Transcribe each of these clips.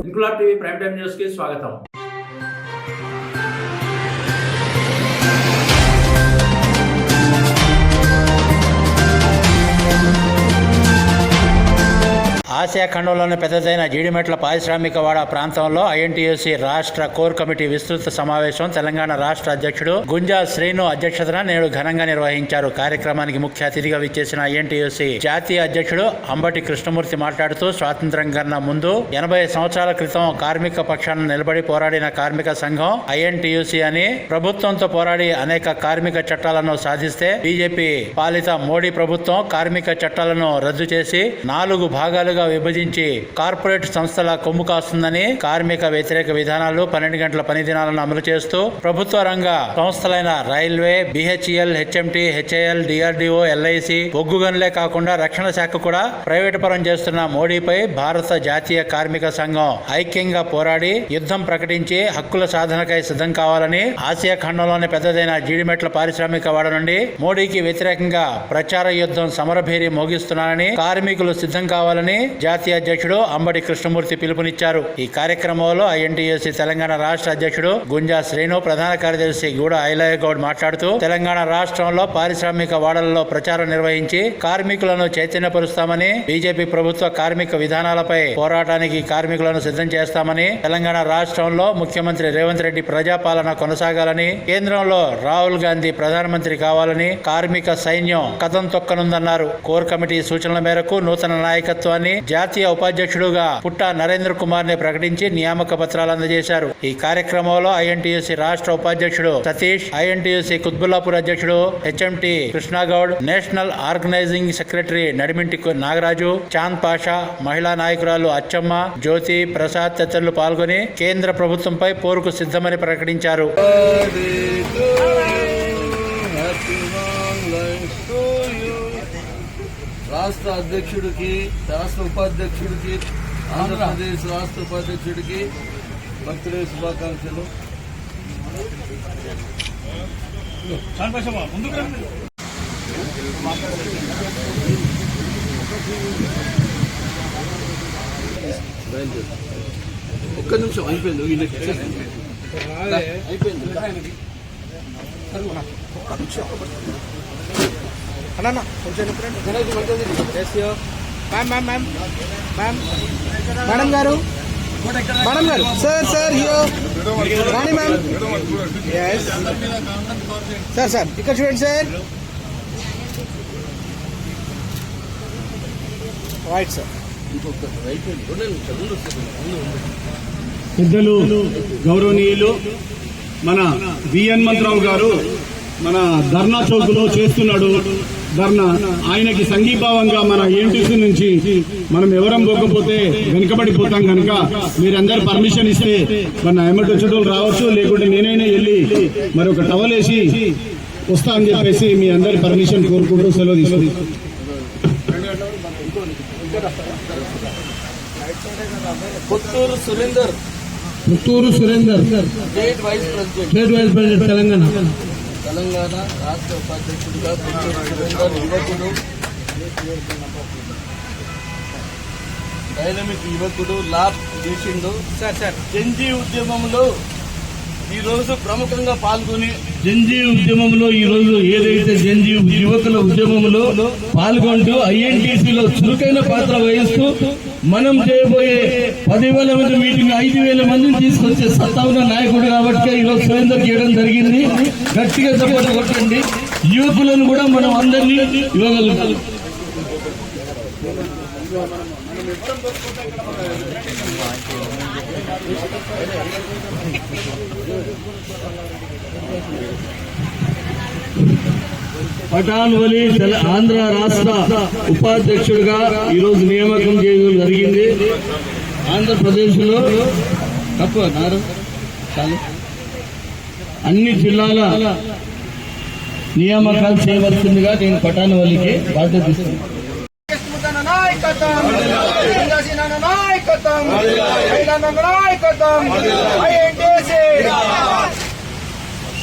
Inquilab TV prime time news కి స్వాగతం. Asia ఖండంలోని పెద్దదైన జీడిమెట్ల పారిశ్రామిక వాడ ప్రాంతంలో ఐఎన్టీయూసీ రాష్ట్ర కోర్ కమిటీ విస్తృత సమావేశం తెలంగాణ రాష్ట్ర అధ్యక్షుడు గుంజా శ్రీను అధ్యక్షతన నేడు ఘనంగా నిర్వహించారు. కార్యక్రమానికి ముఖ్య అతిథిగా విచ్చేసిన ఐఎన్టీయూసీ జాతీయ అధ్యక్షుడు అంబటి కృష్ణమూర్తి మాట్లాడుతూ స్వాతంత్ర్యం కన్నా ముందు 80 సంవత్సరాల క్రితం కార్మిక పక్షాన నిలబడి పోరాడిన కార్మిక సంఘం ఐఎన్టీయూసీ అని, ప్రభుత్వంతో పోరాడి అనేక కార్మిక చట్టాలను సాధిస్తే బీజేపీ పాలిత మోడీ ప్రభుత్వం కార్మిక చట్టాలను రద్దు చేసి 4 భాగాలుగా విభజించి కార్పొరేట్ సంస్థల కొమ్ము కాస్తుందని, కార్మిక వ్యతిరేక విధానాలు, 12 గంటల పని దినాలను అమలు చేస్తూ ప్రభుత్వ రంగ సంస్థలైన railway, BHEL, HMT, HAL, DRDO, LIC, బొగ్గు గనులే కాకుండా రక్షణ శాఖ కూడా ప్రైవేటు పరం చేస్తున్న మోడీపై భారత జాతీయ కార్మిక సంఘం ఐక్యంగా పోరాడి యుద్ధం ప్రకటించి హక్కుల సాధనకై సిద్ధం కావాలని, ఆసియా ఖండంలోని పెద్దదైన జీడిమెట్ల పారిశ్రామిక వాడ నుండి మోడీకి వ్యతిరేకంగా ప్రచార యుద్ధం సమరభేరి మోగిస్తున్నారని, కార్మికులు సిద్ధం కావాలని జాతీయ అధ్యక్షుడు అంబటి కృష్ణమూర్తి పిలుపునిచ్చారు. ఈ కార్యక్రమంలో ఐఎన్టీయూసీ తెలంగాణ రాష్ట్ర అధ్యక్షుడు గుంజా శ్రీను, ప్రధాన కార్యదర్శి గూడ ఐలయ్య గౌడ్ మాట్లాడుతూ తెలంగాణ రాష్ట్రంలో పారిశ్రామిక వాడలలో ప్రచారం నిర్వహించి కార్మికులను చైతన్యపరుస్తామని, బీజేపీ ప్రభుత్వ కార్మిక విధానాలపై పోరాటానికి కార్మికులను సిద్ధం చేస్తామని, తెలంగాణ రాష్ట్రంలో ముఖ్యమంత్రి రేవంత్ రెడ్డి ప్రజాపాలన కొనసాగాలని, కేంద్రంలో రాహుల్ గాంధీ ప్రధానమంత్రి కావాలని కార్మిక సైన్యం కథం తొక్కనుందన్నారు. కోర్ కమిటీ సూచనల మేరకు నూతన నాయకత్వాన్ని జాతీయ ఉపాధ్యక్షుడుగా పుట్ట నరేంద్ర కుమార్ ని ప్రకటించి నియామక పత్రాలు అందజేశారు. ఈ కార్యక్రమంలో ఐఎన్టీయూసీ రాష్ట్ర ఉపాధ్యక్షుడు సతీష్, ఐఎన్టీయూసీ కుత్బుల్లాపూర్ అధ్యక్షుడు HMT Krishna Goud, national organising secretary Nadiminti Nagaraju, Chand Pasha, మహిళా నాయకురాలు అచ్చమ్మ, జ్యోతి, ప్రసాద్ తదితరులు పాల్గొని కేంద్ర ప్రభుత్వంపై పోరుకు సిద్ధమని ప్రకటించారు. రాష్ట్ర అధ్యక్షుడికి, రాష్ట్ర ఉపాధ్యక్షుడికి, ఆంధ్రప్రదేశ్ రాష్ట్ర ఉపాధ్యక్షుడికి బర్త్డే శుభాకాంక్షలు. ఒక్క నిమిషం అయిపోయింది, అయిపోయింది. అన్న కొంచెం మేడం గారు, మేడం గారు, సార్ సార్ హియో రాణి మ్యామ్, సార్ సార్ ఇక్కడ చూడండి సార్, రైట్ సార్. పెద్దలు గౌరవనీయులు మన విఎన్ మంత్రావు గారు మన ధర్నా చౌక్ లో చేస్తున్నాడు ధర్నా. ఆయనకి సంఘీభావంగా మన ఏఎన్టీసీ నుంచి మనం ఎవరం పోకపోతే వెనుకబడిపోతాం కనుక మీరందరూ పర్మిషన్ ఇస్తే మన ఎమ్మటి వచ్చేటోళ్ళు రావచ్చు, లేకుంటే నేనైనా వెళ్ళి మరి ఒక టవల్ వేసి వస్తా అని చెప్పేసి మీ అందరి పర్మిషన్ కోరుకుంటూ సెలవు తీసుకుంది. Puttur Surender state vice president Telangana రాష్ట్ర ఉపాధ్యక్షుడిగా పుత్తూరు సురేందర్ యువకుడు, డైనమిక్ యువకుడు, లాబ్ చేసిండు. జంజీ ఉద్యమంలో ఈ రోజు ప్రముఖంగా పాల్గొని ఏదైతే జంజీ యువకుల ఉద్యమంలో పాల్గొంటూ ఐఎన్టీసీలో చురుకైన పాత్ర వహిస్తూ మనం చేయబోయే 10,000 మంది మీటింగ్ 5,000 మందిని తీసుకొచ్చే సత్తా ఉన్న నాయకుడు కాబట్టి ఈరోజు సురేందర్ చేయడం జరిగింది. గట్టిగా సపోర్ట్ కొట్టండి. యువకులను కూడా మనం అందరినీ ఇవ్వగలుగుతాం. పఠాన్ వలి ఆంధ్ర రాష్ట్ర ఉపాధ్యక్షుడిగా ఈరోజు నియామకం చేయడం జరిగింది. ఆంధ్రప్రదేశ్ లో అన్ని జిల్లాల నియామకాలు చేయవలసిందిగా నేను పఠాన్ వలికి బాధ్యత ఇస్తున్నాను. నాయకత్వం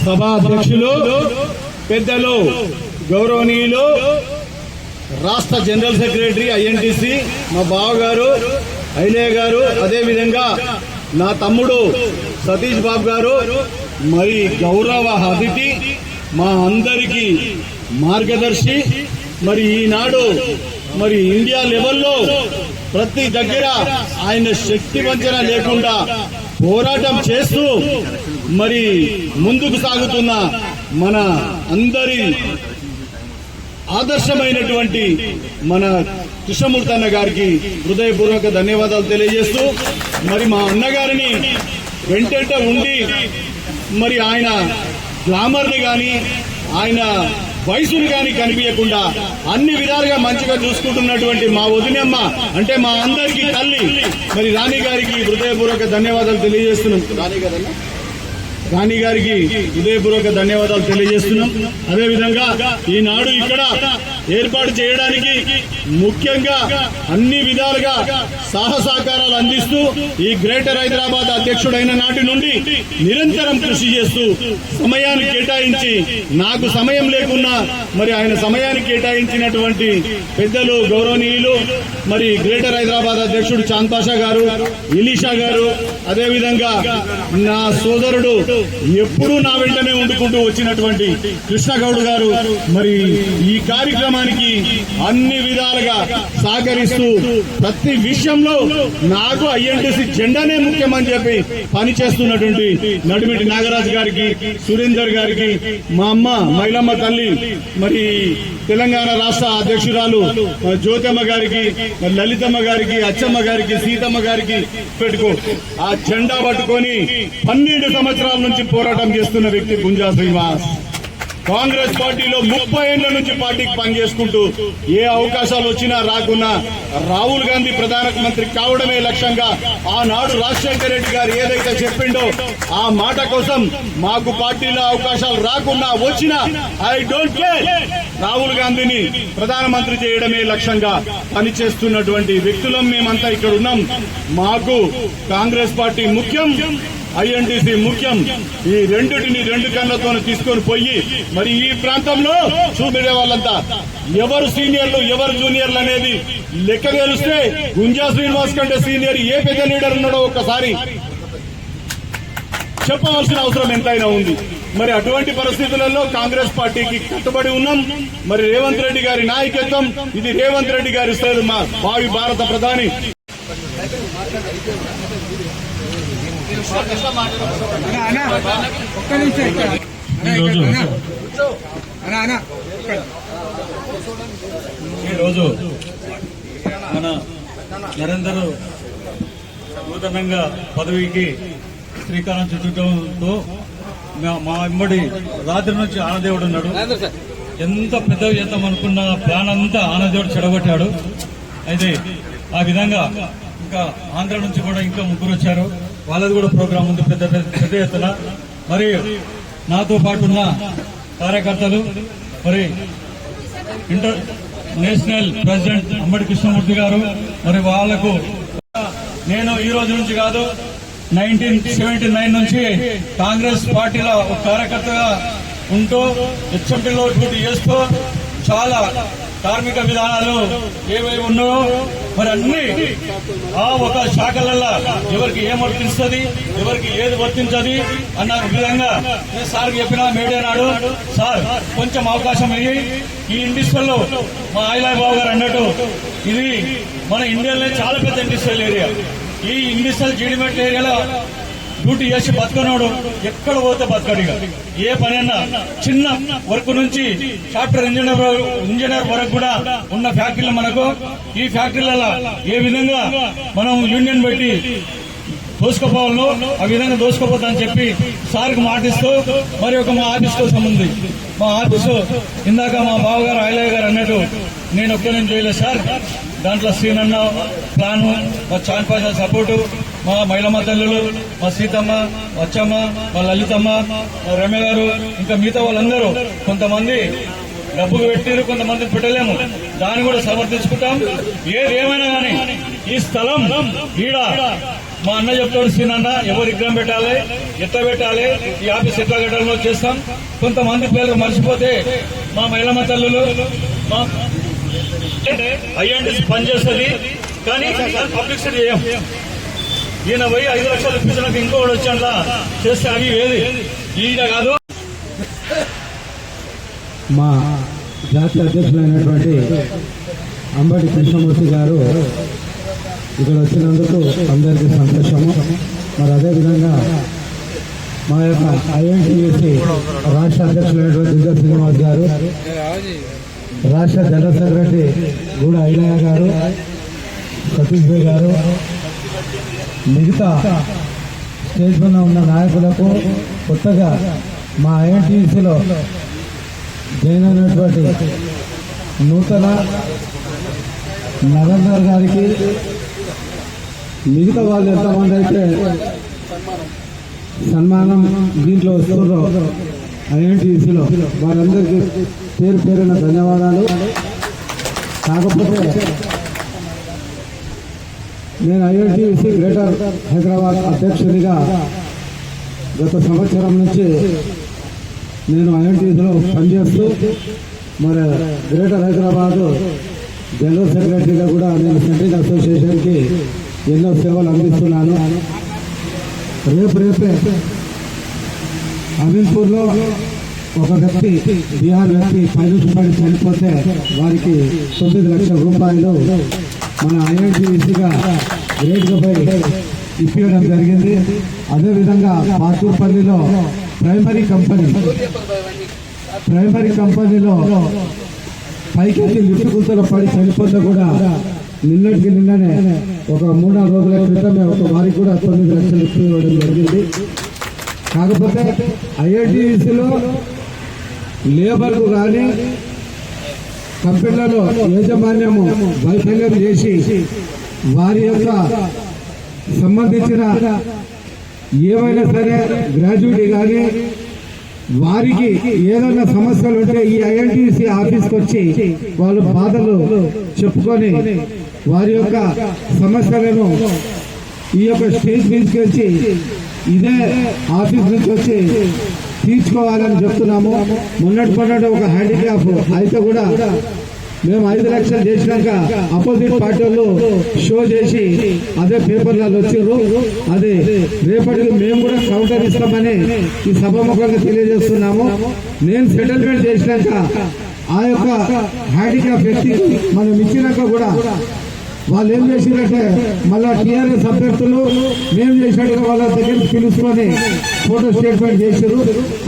సభాధ్యక్షులు పెద్దలు గౌరవనీయులు రాష్ట్ర జనరల్ సెక్రటరీ ఐఎన్టీసీ మా బావగారు ఐలయ్య గారు, అదేవిధంగా నా తమ్ముడు సతీష్ బాబు గారు, మరి గౌరవ అతిథి మా అందరికీ మార్గదర్శి, మరి ఈనాడు మరి ఇండియా లెవెల్లో ప్రతి దగ్గర ఆయన శక్తి వంచన లేకుండా పోరాటం చేస్తూ మరి ముందుకు సాగుతున్న మన అందరి ఆదర్శమైనటువంటి మన కృష్ణమూర్తి అన్న గారికి హృదయపూర్వక ధన్యవాదాలు తెలియజేస్తూ, మరి మా అన్నగారిని వెంటంట ఉండి మరి ఆయన గ్లామర్ని కానీ ఆయన వయసుని కానీ కనిపించకుండా అన్ని విధాలుగా మంచిగా చూసుకుంటున్నటువంటి మా వదినమ్మ అంటే మా అందరికీ తల్లి మరి రాణి గారికి హృదయపూర్వక ధన్యవాదాలు తెలియజేస్తున్నాం. రాణి గారికి హృదయపూర్వక ధన్యవాదాలు తెలియజేస్తున్నాం. అదేవిధంగా ఈనాడు ఇక్కడ ఏర్పాటు చేయడానికి ముఖ్యంగా అన్ని విధాలుగా సహకారాలు అందిస్తూ ఈ గ్రేటర్ హైదరాబాద్ అధ్యక్షుడైన నాటి నుండి నిరంతరం కృషి చేస్తూ సమయాన్ని కేటాయించి నాకు సమయం లేకున్నా మరి ఆయన సమయాన్ని కేటాయించినటువంటి పెద్దలు గౌరవనీయులు మరి గ్రేటర్ హైదరాబాద్ అధ్యక్షుడు చాంద్ పాషా గారు, ఇలీషా గారు, అదేవిధంగా నా సోదరుడు ఎప్పుడూ నా వెంటనే వండుకుంటూ వచ్చినటువంటి కృష్ణగౌడ్ గారు మరి ఈ కార్యక్రమానికి అన్ని విధాలుగా సహకరిస్తూ ప్రతి విషయంలో నాకు ఐఎన్టీసీ జెండానే ముఖ్యమని చెప్పి పనిచేస్తున్నటువంటి నడిమిటి నాగరాజు గారికి, సురేందర్ గారికి, మా అమ్మ మైలమ్మ తల్లి మరి తెలంగాణ రాష్ట్ర అధ్యక్షురాలు జ్యోతమ్మ గారికి, లలితమ్మ గారికి, అచ్చమ్మ గారికి, సీతమ్మ గారికి పెట్టుకో ఆ జెండా పట్టుకొని 12 సంవత్సరాల నుంచి పోరాటం చేస్తున్న వ్యక్తి గుంజా శ్రీనివాస్. కాంగ్రెస్ పార్టీలో 30 ఏళ్ల నుంచి పార్టీకి పనిచేసుకుంటూ ఏ అవకాశాలు వచ్చినా రాకున్నా రాహుల్ గాంధీ ప్రధానమంత్రి కావడమే లక్ష్యంగా ఆనాడు రాజశేఖర రెడ్డి గారు ఏదైతే చెప్పిండో ఆ మాట కోసం మాకు పార్టీలో అవకాశాలు రాకున్నా వచ్చినా ఐ డోంట్ కేర్, రాహుల్ గాంధీని ప్రధానమంత్రి చేయడమే లక్ష్యంగా పనిచేస్తున్నటువంటి వ్యక్తులం మేమంతా ఇక్కడ ఉన్నాం. మాకు కాంగ్రెస్ పార్టీ ముఖ్యం, ఐఎన్టీసీ ముఖ్యం. ఈ రెండిటిని 2 కళ్ళతో తీసుకొని పోయి మరి ఈ ప్రాంతంలో చూపెడే వాళ్ళంతా ఎవరు సీనియర్లు ఎవరు జూనియర్లు అనేది లెక్క తెలిస్తే గుంజా శ్రీనివాస్ కంటే సీనియర్ ఏ పెద్ద లీడర్ ఉన్నాడో ఒక్కసారి చెప్పవలసిన అవసరం ఎంతైనా ఉంది. మరి అటువంటి పరిస్థితులలో కాంగ్రెస్ పార్టీకి కట్టుబడి ఉన్నాం. మరి రేవంత్ రెడ్డి గారి నాయకత్వం ఇది రేవంత్ రెడ్డి గారి శ్రేణి మా భావి భారత ప్రధాని ఈరోజు మన నరేందర్ నూతనంగా పదవికి శ్రీకారం చుట్టడంతో మా ఇమ్మడి రాత్రి నుంచి ఆనదేవుడు ఉన్నాడు. ఎంత పెద్దవి చేద్దాం అనుకున్న ప్లాన్ అంతా ఆనదేవుడు చెడగొట్టాడు. అయితే ఆ విధంగా ఇంకా ఆంధ్ర నుంచి కూడా ఇంకా 3 వచ్చారు. వాళ్ళది కూడా ప్రోగ్రాం ఉంది పెద్ద ఎత్తున. మరి నాతో పాటు ఉన్న కార్యకర్తలు మరి నేషనల్ ప్రెసిడెంట్ అమ్మడి కృష్ణమూర్తి గారు, మరి వాళ్లకు నేను ఈ రోజు నుంచి కాదు 1979 నుంచి కాంగ్రెస్ పార్టీలో ఒక కార్యకర్తగా ఉంటూ హెచ్ఎంటీలో డ్యూటీ చేస్తూ చాలా కార్మిక విధానాలు ఏవేవి ఉన్నాయో మరి అన్ని ఆ ఒక శాఖలలో ఎవరికి ఏం వర్తిస్తుంది ఎవరికి ఏది వర్తించదు అన్న విధంగా నేను సార్ చెప్పిన మీడియా నాడు సార్ కొంచెం అవకాశం ఇయ్యి. ఈ ఇండస్ట్రియల్ మా ఐలాయ్ బాబు గారు అన్నట్టు ఇది మన ఇండియాలో చాలా పెద్ద ఇండస్ట్రియల్ ఏరియా. ఈ ఇండస్ట్రియల్ జీడిమెట్ల ఏరియాలో డ్యూటీ చేసి బతకనోడు ఎక్కడ పోతే బతకడిగా ఏ పనైనా చిన్న వర్క్ నుంచి సాఫ్ట్వేర్ ఇంజనీర్ వరకు కూడా ఉన్న ఫ్యాక్టరీలు మనకు ఈ ఫ్యాక్టరీలలో ఏ విధంగా మనం యూనియన్ పెట్టి దోసుకోపోవాలో ఆ విధంగా దోసుకోపోతా అని చెప్పి సార్కి మాటిస్తూ మరి ఒక మా ఆఫీస్ కోసం ఉంది. మా ఆఫీసు ఇందాక మా బావగారు ఐలయ్య గారు అన్నట్టు నేను ఒక్కనే చేయలేదు సార్. దాంట్లో సీనన్న ప్లాను, మా చాంద్ పాషా సపోర్టు, మా మైలమ్మ తల్లులు, మా సీతమ్మ, వచ్చమ్మ, మా లలితమ్మ, మా రమ్య గారు, ఇంకా మిగతా వాళ్ళందరూ కొంతమంది డబ్బులు పెట్టారు, కొంతమంది పెట్టలేము. దాన్ని కూడా సమర్థించుకుంటాం. ఏదేమైనా కానీ ఈ స్థలం ఈడ మా అన్న చెప్తాడు, సీనన్న ఎవరు విగ్రహం పెట్టాలి, ఎట్లా పెట్టాలి, ఈ ఆఫీస్ ఎట్లా కట్టాలో చేస్తాం. కొంతమంది పేర్లు మర్చిపోతే మా మహిళమ్మ తల్లులు మా ఐఎన్టీసీ పనిచేస్తుంది, కానీ పబ్లిసిటీ చేయం. ఈయన పోయి 5 లక్షలు ఇప్పించడానికి ఇంకోటి వచ్చి అట్లా చేస్తే అవి ఏది ఈయన కాదు. మా జాతీయ అధ్యక్షులైనటువంటి అంబటి కృష్ణమూర్తి గారు ఇక్కడ వచ్చినందుకు అందరికీ సంతోషము. మరి అదేవిధంగా మా యొక్క ఐఎన్టీయూసీ రాష్ట్ర అధ్యక్షులైనటువంటి దుర్గా శ్రీనివాస్ గారు, రాష్ట్ర జనరల్ సెక్రటరీ గూడ ఐలయ్య గారు, సతీష్ భాయ్ గారు, మిగతా స్టేజ్ పైన ఉన్న నాయకులకు, కొత్తగా మా ఐఎన్టీయూసీలో జైన్ అయినటువంటి నూతన నరేందర్ గారికి, మిగతా వాళ్ళు ఎంతమంది అయితే సన్మానం దీంట్లో వస్తున్నారో ఐఎన్టీసీలో వారందరికీ పేరు పేరున ధన్యవాదాలు. కాకపోతే నేను ఐఎన్టీసీ గ్రేటర్ హైదరాబాద్ అధ్యక్షుడిగా గత సంవత్సరం నుంచి నేను ఐఎన్టీసీలో పనిచేస్తూ మరి గ్రేటర్ హైదరాబాద్ జనరల్ సెక్రటరీగా కూడా నేను సెంట్రల్ అసోసియేషన్కి ఎన్నో సేవలు అందిస్తున్నాను. రేపే అమీన్పూర్లో ఒక వ్యక్తి, బీహార్ వ్యక్తి పైన చనిపోతే వారికి 9 లక్షల రూపాయలు మన ఐఎన్టీసీగా గ్రేట్గా పై ఇప్పించడం జరిగింది. అదేవిధంగా పాతూర్పల్లిలో ప్రైమరీ కంపెనీలో పైకి లిఫ్ట్ గుంతలో పడి చనిపోతే కూడా నిన్ననే ఒక 3-4 రోజుల క్రితమే ఒక వారికి కూడా 9 లక్షలు ఇవ్వడం జరిగింది. కాకపోతే ఐఐటీసీలో లేబర్కు కానీ కంపెనీలలో యాజమాన్యము వైఫల్యం చేసి వారి యొక్క సంబంధించిన ఏమైనా సరే గ్రాడ్యుయేట్ కానీ వారికి ఏదైనా సమస్యలు ఉంటే ఈ ఐఎన్టీసీ ఆఫీస్కి వచ్చి వాళ్ళు బాధలు చెప్పుకొని వారి యొక్క సమస్యలను ఈ యొక్క స్టేజ్ నుంచి వచ్చి ఇదే ఆఫీస్ నుంచి వచ్చి తీర్చుకోవాలని చెప్తున్నాము. మొన్నటి ఒక హ్యాండిక్యాప్ అయితే కూడా మేము 5 లక్షలు చేసినాక అపోజిట్ పార్టీ వాళ్ళు షో చేసి అదే పేపర్లలో వచ్చారు. అదే రేపటికి మేము కూడా కౌంటర్ ఇస్తామని ఈ సభాముఖంగా తెలియజేస్తున్నాము. నేను సెటిల్మెంట్ చేసినాక ఆ యొక్క హ్యాండిక్యాప్ వ్యక్తికి మనం ఇచ్చినాక కూడా వాళ్ళు ఏం చేసినట్టే మళ్ళా టీఆర్ఎస్ అభ్యర్థులు మేము చేసినట్టుగా వాళ్ళ దగ్గరికి పిలుచుకొని ఫోటో స్టేట్మెంట్ చేశారు.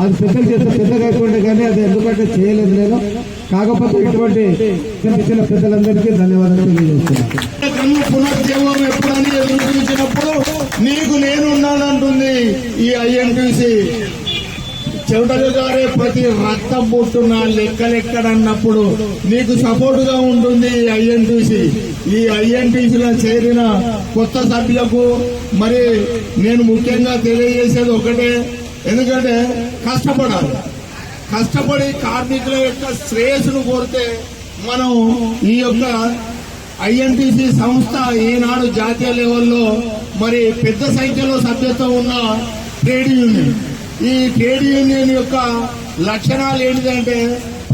అది పెద్దలు చేస్తే పెద్దగా అయిపోయింది, కానీ అది ఎందుకంటే చేయలేదు నేను. కాకపోతే ఇటువంటి ఇచ్చిన పెద్దలందరికీ ధన్యవాదాలు తెలియజేస్తున్నాను. పునర్జీవం ఎప్పుడని ఎదురు చూసినప్పుడు నీకు నేను ఉన్నానంటుంది ఈ ఐఎన్టీసీ. చెవిటలు గారే ప్రతి రక్తం పుట్టున్న లెక్కలెక్కడన్నప్పుడు నీకు సపోర్ట్ గా ఉంటుంది ఈ ఐఎన్టీసీ. ఈ ఐఎన్టీసీలో చేరిన కొత్త సభ్యులకు మరి నేను ముఖ్యంగా తెలియజేసేది ఒకటే, ఎందుకంటే కష్టపడి కార్మికుల యొక్క శ్రేయస్సును కోరితే మనం ఈ యొక్క ఐఎన్టీసీ సంస్థ ఈనాడు జాతీయ లెవెల్లో మరి పెద్ద సంఖ్యలో సభ్యత్వం ఉన్న ట్రేడ్ యూనియన్. ఈ ట్రేడ్ యూనియన్ యొక్క లక్షణాలు ఏంటంటే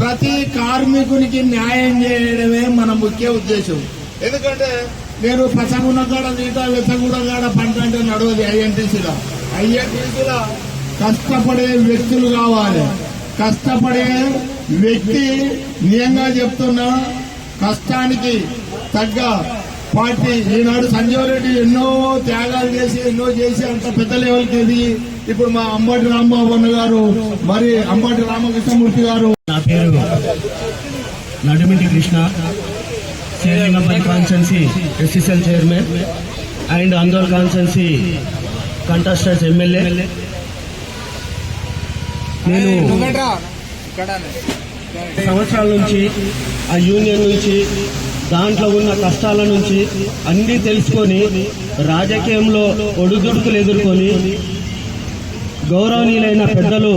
ప్రతి కార్మికునికి న్యాయం చేయడమే మన ముఖ్య ఉద్దేశం. ఎందుకంటే నేను పసగుణగాడ తీటా వెచ్చగూడగాడ పంట అంటే నడవదు ఐఎన్టీసీలో. ఐఎన్టీసీలో కష్టపడే వ్యక్తులు కావాలి. కష్టపడే వ్యక్తి నిజంగా చెప్తున్నా కష్టానికి తగ్గ పార్టీ. ఈనాడు సంజీవ్ రెడ్డి ఎన్నో త్యాగాలు చేసి అంత పెద్ద లెవెల్కి ఎదిగి ఇప్పుడు మా అంబటి రాంబాబు అన్న గారు, మరి అంబటి రామకృష్ణమూర్తి గారు. నా పేరు Nadimiti Krishna, Serilingampally constituency SCCL chairman and Andole constituency contestants MLA. నేను సంవత్సరాల నుంచి ఆ యూనియన్ నుంచి దాంట్లో ఉన్న కష్టాల నుంచి అన్నీ తెలుసుకొని రాజకీయంలో ఒడిదుడుకులు ఎదుర్కొని గౌరవనీయులైన పెద్దలు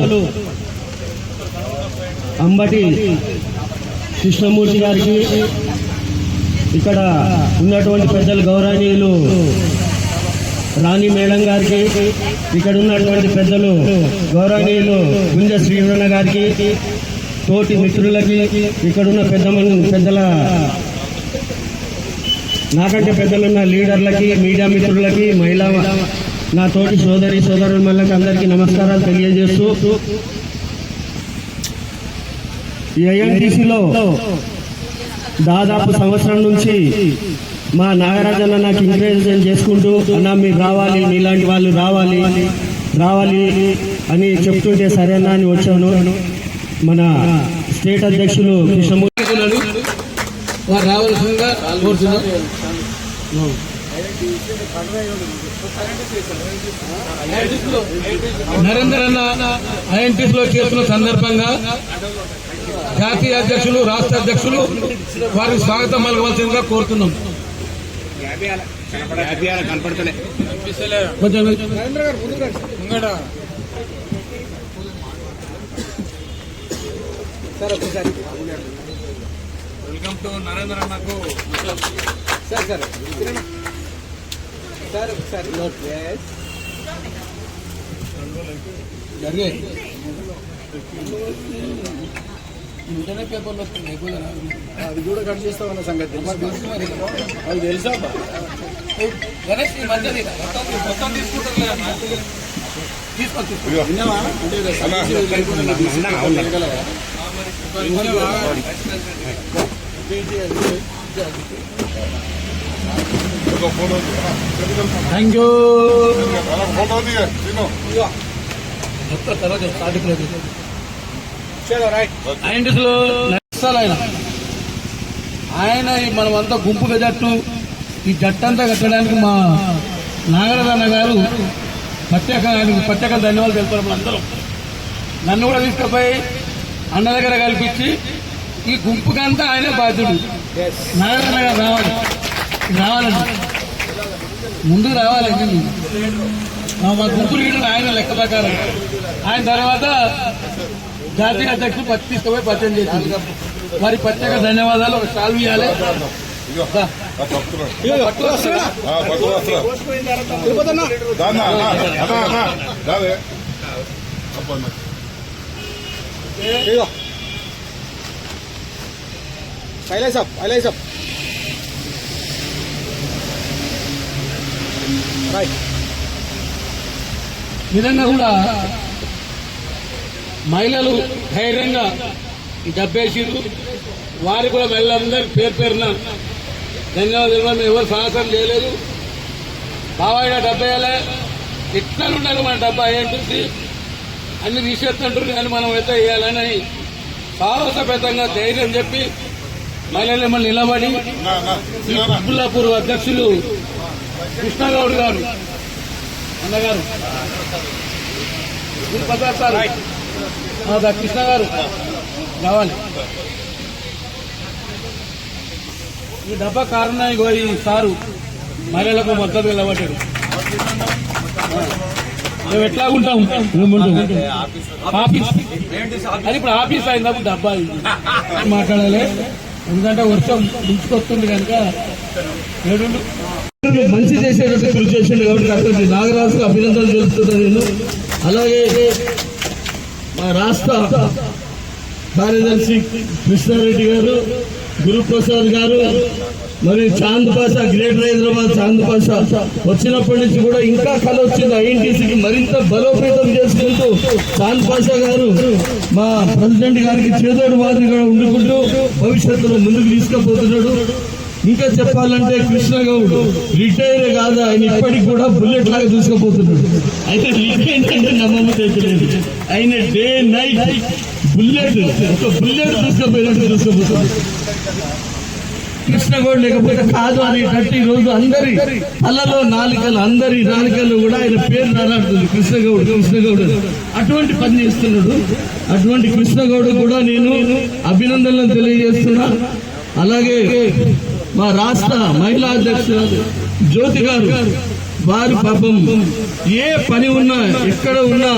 అంబటి కృష్ణమూర్తి గారికి, ఇక్కడ ఉన్నటువంటి పెద్దలు గౌరవనీయులు రాణి మేడం గారికి, ఇక్కడ ఉన్నటువంటి పెద్దలు గౌరవనీయులు గుంజ శ్రీవరణ గారికి, తోటి మిత్రులకి, ఇక్కడున్న పెద్దల నాకంటే పెద్దలున్న లీడర్లకి, మీడియా మిత్రులకి, మహిళా నా తోటి సోదరులకు అందరికీ నమస్కారాలు తెలియజేస్తూ, ఈ ఐఎన్టీసీలో దాదాపు సంవత్సరం నుంచి మా నాగరాజన్న నాకు ఎంకరేజ్మెంట్ చేసుకుంటూ, అన్న మీరు రావాలి, మీలాంటి వాళ్ళు రావాలి అని చెప్తుంటే సరేనా అని వచ్చాను. మన స్టేట్ అధ్యక్షులు కృష్ణమూర్తి వారు రావాల్సిందిగా కోరుతున్నాం. నరేంద్ర అన్న ఐఎన్టీసీలో చేస్తున్న సందర్భంగా జాతీయ అధ్యక్షులు, రాష్ట్ర అధ్యక్షులు వారికి స్వాగతం పలకవలసిందిగా కోరుతున్నాం. కొంచెం వెల్కమ్ టు నరేంద్ర అన్నకు. జరిగే ఇంటర్నెట్ పేపర్లు వస్తుంది, అది కూడా కట్ చేస్తామన్న సంగతి అది తెలుసా? గణేష్ ఈ మధ్య మొత్తం తీసుకుంటారు, విన్నావా? Thank you. మొత్తం తర్వాత స్టార్టింగ్ లేదు. ఆయన మనమంతా గుంపుగా జట్టు, ఈ జట్టంతా కట్టడానికి మా నాగరాజన్న గారు ప్రత్యేక ధన్యవాదాలు తెలుపుతారు. అందరం నన్ను కూడా తీసుకుపోయి అన్న దగ్గర కల్పించి ఈ గుంపుకంతా ఆయనే బాధ్యుడు. నాగరాజన్న గారు రావాలండి, ముందుకు రావాలండి. మా గుంపు లీడర్ ఆయన లెక్క ప్రకారం. ఆయన తర్వాత జాతీయ అధ్యక్షులు తీసుకుపోయి పరిచయం చేశారు. వారి ప్రత్యేక ధన్యవాదాలు. ఒక సాల్వ్ ఇవ్వాలి. విధంగా కూడా మహిళలు ధైర్యంగా డబ్బేసిరు. వారు కూడా మహిళలందరూ పేరున ధన్యవాదాలు. మేము ఎవరు సాహసం చేయలేదు. బావాయినా డబ్బా వేయాలి, ఎట్లా ఉండాలి మన డబ్బా ఏంటి అన్ని తీసేస్తుంటారు, కానీ మనం అయితే వేయాలని సాహసపేతంగా ధైర్యం చెప్పి మహిళలు మళ్ళీ నిలబడి కుబ్బుల్లాపూర్ అధ్యక్షులు కృష్ణగౌడ్ గారు అన్నగారు, కృష్ణ గారు రావాలి. ఈ డబ్బా కారణం ఈ సారు మహిళలకు మద్దతు నిలబడ్డాడు. మేము ఎట్లా ఉంటాం ఆఫీస్ అది ఇప్పుడు ఆఫీస్ అయినప్పుడు డబ్బా మాట్లాడాలి. ఎందుకంటే వర్షం ముంచుకొస్తుంది కనుక మంచి చేసేటట్టు కృషి చేసిండు కాబట్టి అక్కడ నాగరాజుకు అభినందనలు తెలుపుతున్నాను నేను. అలాగే మా రాష్ట్ర కార్యదర్శి కృష్ణారెడ్డి గారు, గురుప్రసాద్ గారు, మరియు చాంద్ పాషా, గ్రేటర్ హైదరాబాద్ చాంద్ పాషా వచ్చినప్పటి నుంచి కూడా ఇంకా కళ వచ్చింది ఐఎన్టీసీకి మరింత బలోపేతం చేసుకుంటూ చాంద్ పాషా గారు మా ప్రెసిడెంట్ గారికి చేదోడు మాదిరిగా ఉండుకుంటూ భవిష్యత్తులో ముందుకు తీసుకుపోతున్నాడు. ఇంకా చెప్పాలంటే కృష్ణగౌడ్ రిటైర్ కాదు, ఆయన ఇప్పటికి కూడా బుల్లెట్ లాగా తీసుకుపోతున్నాడు. అయితే ఏంటంటే నమ్మలేదు, ఆయన డే నైట్ బుల్లెట్ ఒక బుల్లెట్ తీసుకుపోతున్నాడు. కృష్ణగౌడ్ లేకపోతే కాదు అనేటట్టు ఈ రోజు అందరి తలలో అందరి నాలుకలు కూడా ఆయన పేరు నారాడుతుంది, కృష్ణగౌడ్. అటువంటి పని చేస్తున్నాడు. అటువంటి కృష్ణగౌడ్ కూడా నేను అభినందనలు తెలియజేస్తున్నా. అలాగే మా రాష్ట్ర మహిళా అధ్యక్షురాలు జ్యోతి గారు వారి పాపం ఏ పని ఉన్నా ఎక్కడ ఉన్నా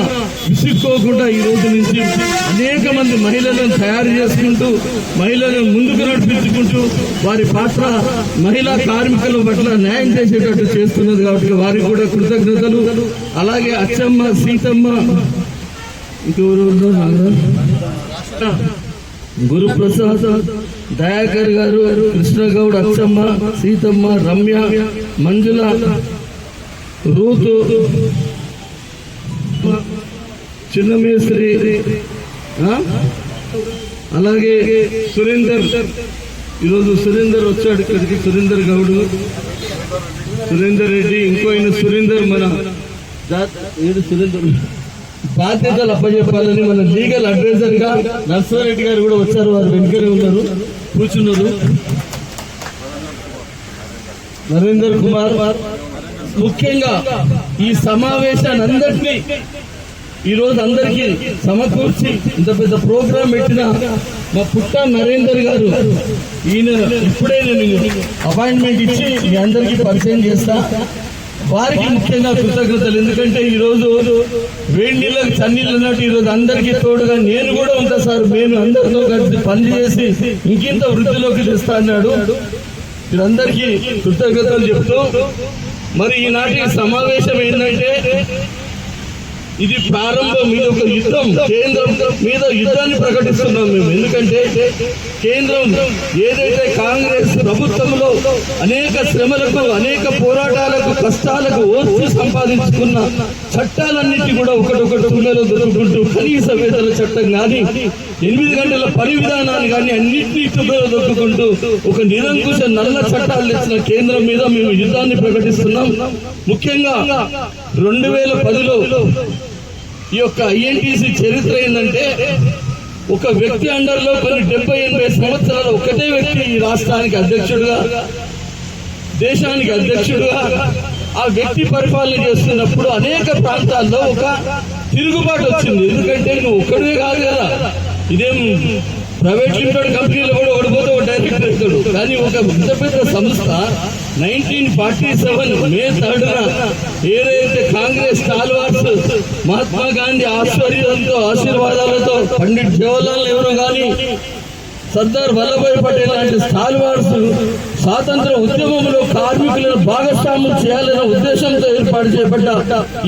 విసుక్కోకుండా ఈ రోజు నుంచి అనేక మంది మహిళలను తయారు చేసుకుంటూ మహిళలను ముందుకు నడిపించుకుంటూ వారి పాత్ర మహిళా కార్మికుల పట్ల న్యాయం చేసేటట్టు చేస్తున్నది కాబట్టి వారికి కూడా కృతజ్ఞతలు. అలాగే అచ్చమ్మ, సీతమ్మ, ఇంకెవరు, గురుప్రసాద్, దయాకర్ గారు, కృష్ణగౌడ్, అచ్చమ్మ, సీతమ్మ, రమ్య, మంజుల, రూతు, చిన్నమేశ్వరి, అలాగే సురేందర్. ఈరోజు సురేందర్ వచ్చాడు ఇక్కడికి. సురేందర్ గౌడ్, సురేందర్ రెడ్డి, ఇంకో ఆయన సురేందర్, మన సురేందర్ బాధ్యతలు అప్పచెప్పాలని మన లీగల్ అడ్వైజర్ గా నర్సారెడ్డి గారు కూడా వచ్చారు. వారు వెనుకనే ఉన్నారు, కూర్చున్నారు. నరేందర్ కుమార్. ముఖ్యంగా ఈ సమావేశాన్ని అందరినీ ఈరోజు అందరికీ సమకూర్చి ఇంత పెద్ద ప్రోగ్రాం పెట్టిన మా పుట్ట నరేందర్ గారు, ఈయన ఇప్పుడే నేను అపాయింట్మెంట్ ఇచ్చి మీ అందరికీ పరిచయం చేస్తా. వారికి ముఖ్యంగా కృతజ్ఞతలు. ఎందుకంటే ఈ రోజు వేడి నీళ్ళకి చన్నీళ్ళు ఉన్నట్టు ఈరోజు అందరికీ తోడుగా నేను కూడా ఉంటా సార్, నేను అందరితో కలిసి పనిచేసి ఇంకింత వృద్ధిలోకి తెస్తా అన్నాడు. వీరందరికీ కృతజ్ఞతలు చెప్తూ మరి ఈనాటి సమావేశం ఏంటంటే ఇది ప్రారంభం. ఇది ఒక యుద్ధం, కేంద్రం మీద యుద్ధాన్ని ప్రకటిస్తున్నాం మేము. ఎందుకంటే కేంద్రం ఏదైతే కాంగ్రెస్ ప్రభుత్వంలో అనేక శ్రమలకు, అనేక పోరాటాలకు, కష్టాలకు ఓర్చి సంపాదించుకున్న చట్టాలన్నింటి కూడా ఒకటొకటి తుమ్మలో దొరుకుతుంటూ కనీస వేతన చట్టం కానీ, 8 గంటల పని విధానాన్ని కానీ అన్నింటినీ తుమ్మలో దొరుకుతుంటూ ఒక నిరంకుశ నల్ల చట్టాలు తెచ్చిన కేంద్రం మీద మేము యుద్ధాన్ని ప్రకటిస్తున్నాం. ముఖ్యంగా 2010లో ఈ యొక్క ఐఎన్టీసీ చరిత్ర ఏంటంటే ఒక వ్యక్తి అండర్లో కొన్ని 70-80 సంవత్సరాలు ఒకటే వ్యక్తి ఈ రాష్ట్రానికి అధ్యక్షుడుగా, దేశానికి అధ్యక్షుడుగా ఆ వ్యక్తి పరిపాలన చేస్తున్నప్పుడు అనేక ప్రాంతాల్లో ఒక తిరుగుబాటు వచ్చింది. ఎందుకంటే నువ్వు ఒక్కడే కాదు కదా, ఇదేం ప్రైవేట్ లిమిటెడ్ కంపెనీలో కూడా ఓడిపోతే ఒక డైరెక్టర్ అవుతాడు. కానీ ఒక పెద్ద సంస్థ 1947 మే 3న ఏదైతే కాంగ్రెస్ స్టాల్వార్స్ మహాత్మా గాంధీ ఆశీర్వాదాలతో పండిట్ జవహర్లాల్ నెహ్రూ కానీ, సర్దార్ వల్లభాయ్ పటేల్ లాంటి స్టాల్వార్స్ స్వాతంత్ర ఉద్యమంలో కార్మికులను భాగస్వామ్యం చేయాలనే ఉద్దేశంతో ఏర్పాటు చేయబడ్డ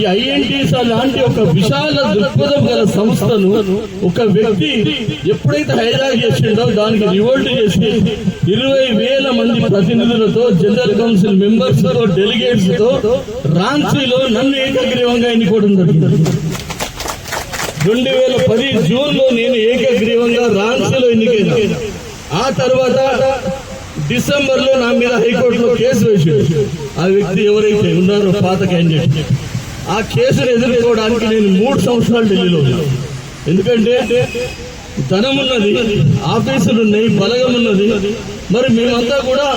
ఈ ఐఎన్టీసీ లాంటి ఒక విశాల దృక్పథం గల సంస్థను ఒక వ్యక్తి ఎప్పుడైతే హైజాక్ చేసిండో దానికి రివోల్ట్ చేసి 20,000 మంది ప్రతినిధులతో, జనరల్ కౌన్సిల్ మెంబర్స్ తో, డెలిగేట్స్ తో రాంచీలో నన్ను ఏకగ్రీవంగా ఎన్నుకోవడం జరిగింది. 2010 జూన్లో నేను ఏకగ్రీవంగా రాంచీలో ఎన్నికైనా. ఆ తర్వాత డిసెంబర్లో నా మీద హైకోర్టులో కేసు వేసాడు. ఆ వ్యక్తి ఎవరైతే ఉన్నారో పాత క్యాండిడేట్, ఆ కేసును ఎదుర్కోవడానికి నేను 3 సంవత్సరాలు ఢిల్లీలో ఉన్నాను. ఎందుకంటే ధనం ఉన్నది, ఆఫీసులు ఉన్నాయి, బలగం ఉన్నది. మరి మేమంతా కూడా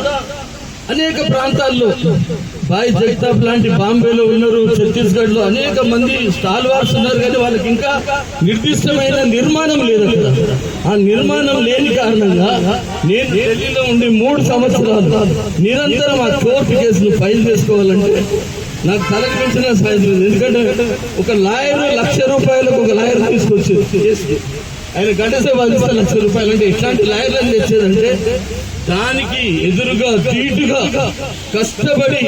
అనేక ప్రాంతాల్లో భాయ్ జగతాప్ లాంటి బాంబేలో ఉన్నారు, ఛత్తీస్గఢ్ లో అనేక మంది స్టాల్వార్స్ ఉన్నారు. కానీ వాళ్ళకి ఇంకా నిర్దిష్టమైన నిర్మాణం లేదు అక్కడ. ఆ నిర్మాణం లేని కారణంగా నేను ఢిల్లీలో ఉండి 3 సంవత్సరాలు నిరంతరం ఆ కోర్టు కేసును ఫైల్ చేసుకోవాలంటే నాకు తలకు మించిన సాయం. ఎందుకంటే ఒక లాయర్ ₹1,00,000 ఒక లాయర్ తీసుకొచ్చేది, ఆయన గంటసేపు వాదిస్తే ₹1,00,000. అంటే ఇట్లాంటి లాయర్లను తెచ్చేదంటే దానికి ఎదురుగా తీటుగా కష్టపడి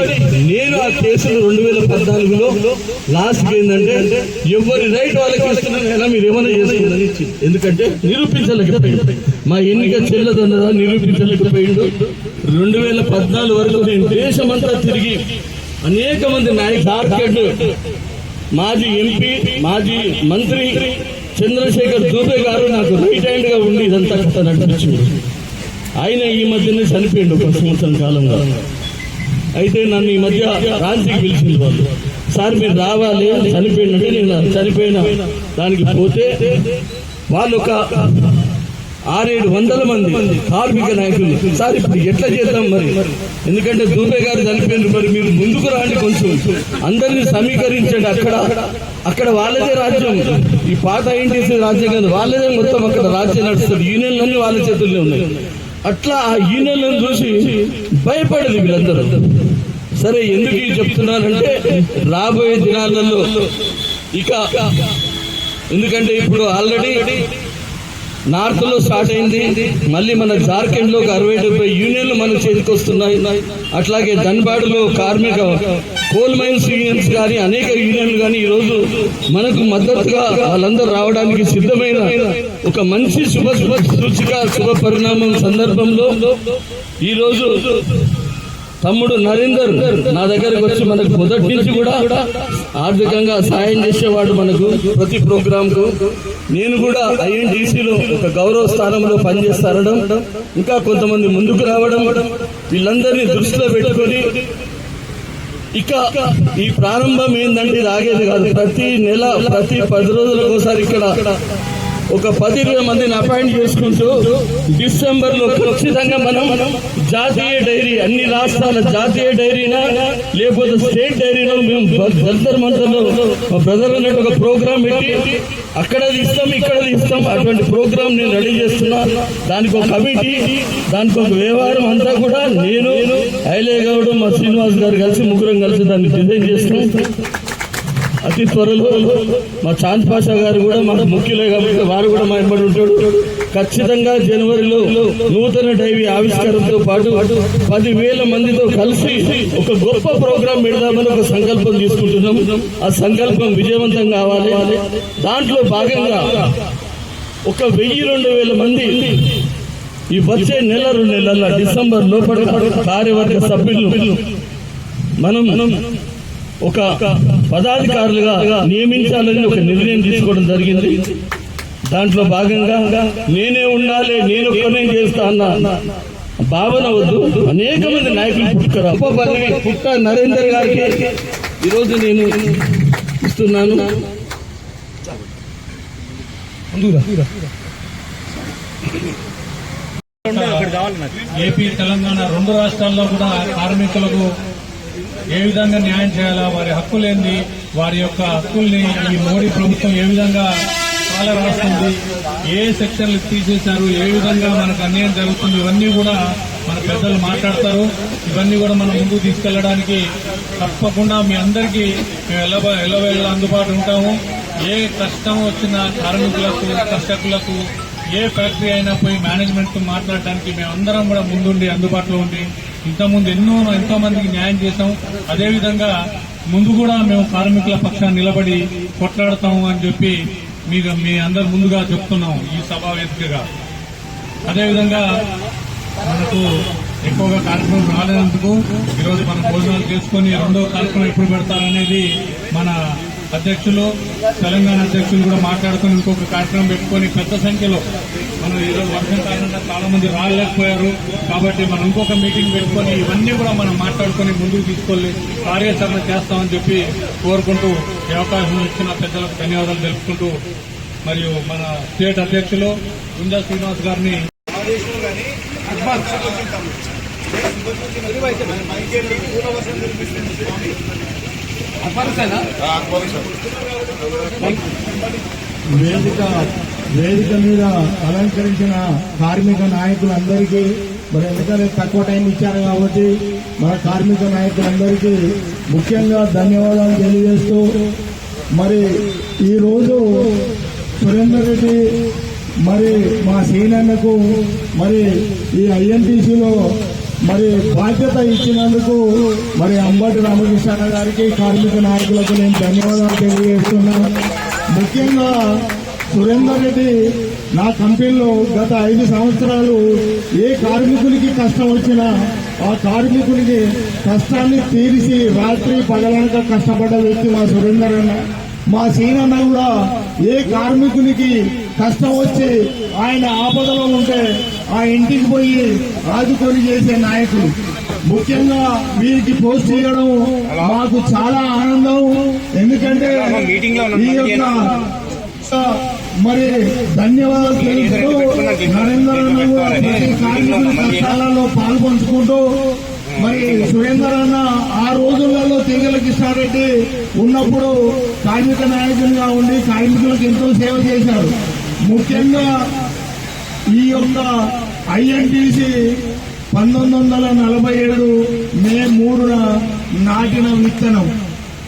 నేను ఆ కేసులు 2014లో లాస్ట్ ఏంటంటే ఎవరి రైట్ వాళ్ళకి ఇస్తున్నాను, మీరు ఏమైనా చేసుకుందని ఇచ్చింది. ఎందుకంటే నిరూపించలేకపోయింది, మా ఎన్నిక చెల్లదన్నదా నిరూపించలేకపోయిండు. 2014 వరకు నేను దేశమంతా తిరిగి అనేక మంది నాయకులు, మాజీ ఎంపీ, మాజీ మంత్రి చంద్రశేఖర్ దూబే గారు నాకు రైట్ హ్యాండ్ గా ఉండి ఇదంతా కథ నడిపించింది. ఆయన ఈ మధ్యనే చనిపోయిండు 1 సంవత్సరం కాలంగా. అయితే నన్ను ఈ మధ్య రాంచీకి పిలిచింది వాళ్ళు, సార్ మీరు రావాలి, చనిపోయినట్టే. నేను చనిపోయిన దానికి పోతే వాళ్ళు ఒక 600-700 మంది కార్మిక నాయకులు, సార్ ఇప్పుడు ఎట్లా చేద్దాం మరి, ఎందుకంటే దూబే గారు చనిపోయినారు, మరి మీరు ముందుకు రాండి, కొంచెం అందరినీ సమీకరించండి. అక్కడ వాళ్ళదే రాజ్యం, ఈ పాత ఐఎన్టీసీ రాజ్యం కాదు, వాళ్ళదే మొత్తం అక్కడ రాజ్యం నడుస్తుంది, యూనియన్లన్నీ వాళ్ళ చేతుల్లో ఉన్నాయి. అట్లా ఆ యూనియన్లను చూసి భయపడేది వీళ్ళందరూ. సరే, ఎందుకు ఇది చెప్తున్నానంటే రాబోయే దినాలలో ఇక ఎందుకంటే ఇప్పుడు ఆల్రెడీ నార్త్ లో స్టార్ట్ అయింది, మళ్ళీ మన జార్ఖండ్ లో 60-70 యూనియన్లు మన చేతికి వస్తున్నాయి. అట్లాగే ధన్బాడ్లో కార్మిక కోల్ మైన్స్ యూనియన్స్ కానీ అనేక యూనియన్లు కానీ ఈరోజు మనకు మద్దతుగా వాళ్ళందరూ రావడానికి సిద్ధమైన ఒక మంచి శుభ పరిణామం సందర్భంలో ఈరోజు తమ్ముడు నరేందర్ నా దగ్గరకు వచ్చి మనకు మొదటి నుంచి కూడా ఆర్థికంగా సాయం చేసేవాడు. మనకు ప్రతి ప్రోగ్రామ్ కు నేను కూడా ఐఎన్టీసీలో ఒక గౌరవ స్థానంలో పనిచేస్తారడం, ఇంకా కొంతమంది ముందుకు రావడం, వీళ్ళందరినీ దృష్టిలో పెట్టుకొని ఇక ఈ ప్రారంభం ఏంటంటే ఇది ఆగేది కాదు. ప్రతి నెల ప్రతి 10 రోజులకు ఒకసారి ఇక్కడ ఒక 10-20 మందిని అపాయింట్ చేసుకుంటూ డిసెంబర్ లో ఖచ్చితంగా మనం జాతీయ డైరీ, అన్ని రాష్ట్రాల జాతీయ డైరీనా లేకపోతే స్టేట్ డైరీలో మేము జంతర్ మంతర్లో మా బ్రదర్ అన్నట్టు ఒక ప్రోగ్రామ్ పెట్టి అక్కడ ఇస్తాం ఇక్కడ ఇస్తాం, అటువంటి ప్రోగ్రామ్ నేను రెడీ చేస్తున్నా. దానికి ఒక కమిటీ, దానికి ఒక వ్యవహారం అంతా కూడా నేను, ఐలే గౌడ్, మా శ్రీనివాస్ గారు కలిసి ముగ్గురం కలిసి దాన్ని డిజైన్ చేస్తున్నాం. అతి త్వరలో మా చాంద్ పాషా గారు కూడా మాకు ముఖ్యులే కాబట్టి వారు కూడా మా వెంబడి ఉంటాడు. ఖచ్చితంగా జనవరిలో నూతన డైరీ ఆవిష్కారంతో పాటు 10,000 మందితో కలిసి ఒక గొప్ప ప్రోగ్రాం పెడదామని ఒక సంకల్పం తీసుకుంటున్నాం. ఆ సంకల్పం విజయవంతం కావాలి. దాంట్లో భాగంగా ఒక 1,000-2,000 మంది ఈ వచ్చే నెల 2 నెలల డిసెంబర్ లోపల కార్యవర్గ సభ్యులు మనం ఒక పదాధికారులుగా నియమించాలని ఒక నిర్ణయం తీసుకోవడం జరిగింది. దాంట్లో భాగంగా నేనే ఉండాలి, నేను ఒక్కనే చేస్తా అన్న భావన వద్దు. అనేక మంది నాయకులు పుట్టుకరా పుట్ట నరేందర్ గారికి ఈరోజు నేను ఇస్తున్నాను. ఏపీ తెలంగాణ 2 రాష్ట్రాల్లో కూడా కార్మికులకు ఏ విధంగా న్యాయం చేయాలా, వారి హక్కులేంది, వారి యొక్క హక్కుల్ని ఈ మోడీ ప్రభుత్వం ఏ విధంగా చాలా రాస్తుంది, ఏ సెక్షన్లు తీసేశారు, ఏ విధంగా మనకు అన్యాయం జరుగుతుంది, ఇవన్నీ కూడా మన పెద్దలు మాట్లాడతారు. ఇవన్నీ కూడా మనం ముందుకు తీసుకెళ్లడానికి తప్పకుండా మీ అందరికీ మేము ఎల్లవేళ అందుబాటు ఉంటాము. ఏ కష్టం వచ్చినా కార్మికులకు, కర్షకులకు, ఏ ఫ్యాక్టరీ అయినా పోయి మేనేజ్మెంట్ తో మాట్లాడడానికి మేమందరం కూడా ముందుండి అందుబాటులో ఉండి ఇంతకుముందు ఎంతో మందికి న్యాయం చేశాం. అదేవిధంగా ముందు కూడా మేము కార్మికుల పక్షాన్ని నిలబడి కొట్లాడతాము అని చెప్పి మీ అందరు ముందుగా చెప్తున్నాం ఈ సభా వేదికగా. అదేవిధంగా మనకు ఎక్కువగా కార్యక్రమం రాలేనందుకు ఈరోజు మనం భోజనాలు చేసుకుని 2వ కార్యక్రమం ఎప్పుడు పెడతారనేది మన అధ్యక్షులు, తెలంగాణ అధ్యక్షులు కూడా మాట్లాడుకుని ఇంకొక కార్యక్రమం పెట్టుకుని పెద్ద సంఖ్యలో మనం ఈరోజు వర్షం కారణంగా చాలా మంది రాలేకపోయారు కాబట్టి మనం ఇంకొక మీటింగ్ పెట్టుకుని ఇవన్నీ కూడా మనం మాట్లాడుకుని ముందుకు తీసుకెళ్లి కార్యాచరణ చేస్తామని చెప్పి కోరుకుంటూ ఈ అవకాశం ఇచ్చిన పెద్దలకు ధన్యవాదాలు తెలుపుకుంటూ మరియు మన స్టేట్ అధ్యక్షులు గుంజా శ్రీనివాస్ గారిని వేదిక మీద అలంకరించిన కార్మిక నాయకులందరికీ మరి ఎందుకంటే తక్కువ టైం ఇచ్చారు కాబట్టి మన కార్మిక నాయకులందరికీ ముఖ్యంగా ధన్యవాదాలు తెలియజేస్తూ మరి ఈరోజు సురేందర్ రెడ్డి మరి మా సీనియర్లకు మరి ఈ ఐఎన్టీసీలో మరి బాధ్యత ఇచ్చినందుకు మరి అంబటి రామకృష్ణ గారికి కార్మిక నాయకులకు నేను ధన్యవాదాలు తెలియజేస్తున్నాను. ముఖ్యంగా సురేందర్ రెడ్డి నా కంపెనీలో గత 5 సంవత్సరాలు ఏ కార్మికునికి కష్టం వచ్చినా ఆ కార్మికునికి కష్టాన్ని తీర్చి రాత్రి పగలనక కష్టపడ్డ వ్యక్తి మా సురేందర్ అన్న. మా సీనన్న కూడా ఏ కార్మికునికి కష్టం వచ్చి ఆయన ఆపదలో ఉంటే ఆ ఇంటికి పోయి ఆదుకొని చేసే నాయకులు. ముఖ్యంగా వీరికి పోస్ట్ చేయడం మాకు చాలా ఆనందం. ఎందుకంటే ఈ యొక్క మరి ధన్యవాదాలు తెలుపుతూ నరేందర్ అన్న కూడా ప్రతి కార్మికుల కష్టాలలో పాల్పంచుకుంటూ మరి సురేందర్ అన్న ఆ రోజులలో తీగల కిషారెడ్డి ఉన్నప్పుడు కార్మిక నాయకునిగా ఉండి కార్మికులకు ఎంతో సేవ చేశారు. ముఖ్యంగా ఈ యొక్క ఐఎన్టీసీ 1947 మే 3న నాటిన విత్తనం.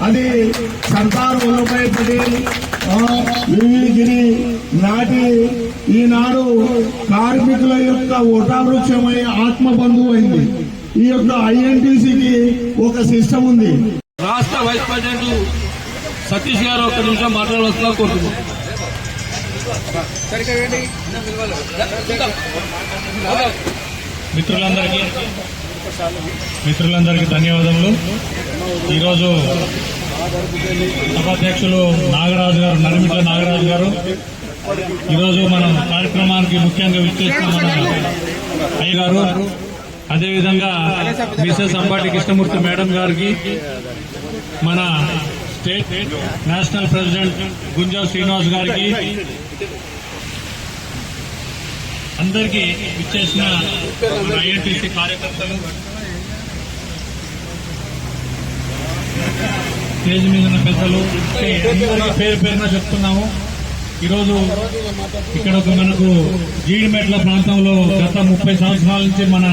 అది సర్దార్ వల్లభాయ్ పటేల్ వివిగిరి నాటి ఈనాడు కార్మికుల యొక్క వృక్షమై ఆత్మబంధువు అయింది. ఈ యొక్క ఐఎన్టీసీకి ఒక సిస్టమ్ ఉంది. రాష్ట్ర వైస్ ప్రెసిడెంట్ సతీష్ గారు ఒక నిమిషం మాట్లాడవలసిన కోరుతున్నాం. మిత్రులందరికీ ధన్యవాదములు. ఈరోజు సభాధ్యక్షులు నాగరాజు గారు, నడిమిట్ల నాగరాజు గారు ఈరోజు మనం కార్యక్రమానికి ముఖ్యంగా విచ్చేసిన మన అయ్య గారు, అదేవిధంగా మిసెస్ అంబాటి కృష్ణమూర్తి మేడం గారికి, మన state national president Gunja Srinivas గారికి, అందరికీ విచ్చేసిన ఐఎన్టీసీ కార్యకర్తలు, స్టేజ్ మీద ఉన్న పెద్దలు, పేరు పేరున చెప్తున్నాము. ఈరోజు ఇక్కడ మనకు జీడిమెట్ల ప్రాంతంలో గత 30 సంవత్సరాల నుంచి మన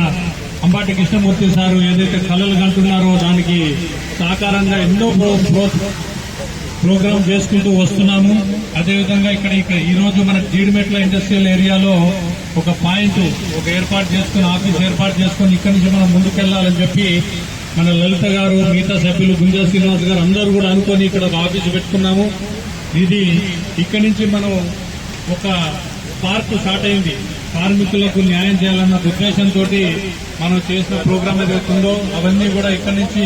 అంబాటి కృష్ణమూర్తి సారు ఏదైతే కళలు కంటున్నారో దానికి సహకారంగా ఎన్నో ప్రోగ్రాం చేసుకుంటూ వస్తున్నాము. అదేవిధంగా ఇక్కడ ఈరోజు మన జీడిమెట్ల ఇండస్ట్రియల్ ఏరియాలో ఒక పాయింట్ ఏర్పాటు చేసుకుని, ఆఫీస్ ఏర్పాటు చేసుకుని ఇక్కడి నుంచి మనం ముందుకెళ్లాలని చెప్పి మన లలిత గారు, మిగతా సభ్యులు, గుంజా శ్రీనివాస్ గారు అందరూ కూడా అనుకుని ఇక్కడ ఒక ఆఫీసు పెట్టుకున్నాము. ఇది ఇక్కడి నుంచి మనం ఒక పార్క్ స్టార్ట్ అయింది. కార్మికులకు న్యాయం చేయాలన్న ఉద్దేశంతో మనం చేసిన ప్రోగ్రాం ఏదైతుందో అవన్నీ కూడా ఇక్కడి నుంచి